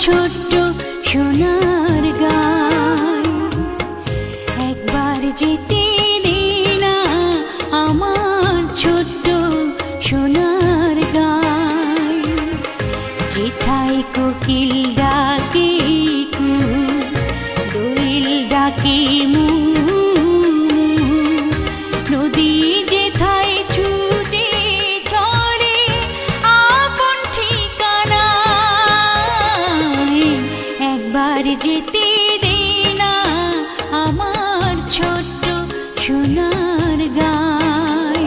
ছোট্ট সোনার গায়। একবার যেতে দে না আমার ছোট্ট সোনার গায়। যেথায় কোকিল ডাকে কু, দোয়েল ডাকে মু, নদী যেথায় ছুটে চলে আপন ঠিকানায়। একবার যেতে দে না আমার ছোট্ট সোনার গায়।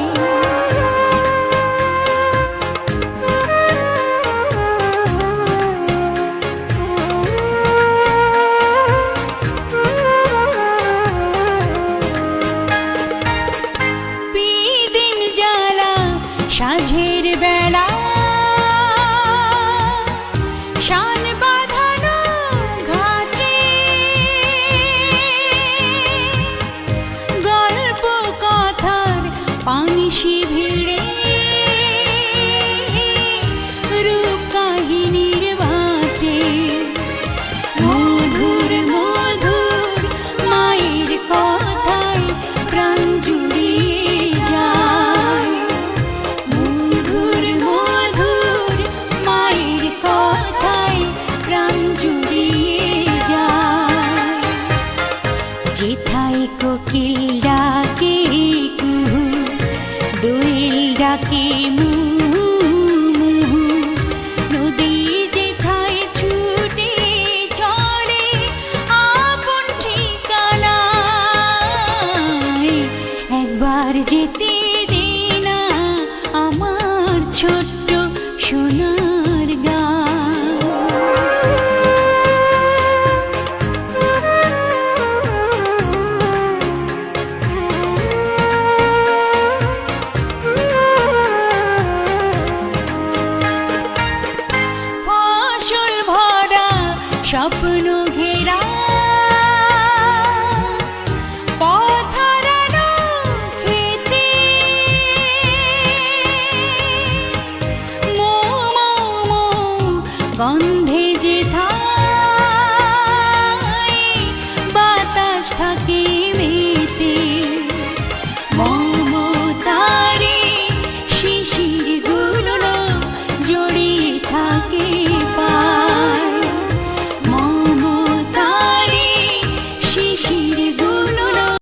বিদিন জ্বালা সাঁঝের বেলা, শান বাঁধানো ঘাটে, গল্প কথার পানিশি ভিড়ে, রূপ কাহিনীর বাটে। মধুর মধুর মায়ের কথায় প্রাণ জুড়িয়ে যায়। মধুর মধুর মায়ের কথায় প্রাণ জুড়িয়ে যায়। যেথায় কোকিল ডাকে কুহু, দোয়েল ডাকে মু, নদী যেথায় ছুটে চলে আপন ঠিকানায়। একবার যেতে দে না আমার ছোট্ট সোনার গায়। ফসল ভরা স্বপ্ন ঘেরা, পথ হারানো খেতে, মৌ মৌ মৌ গন্ধ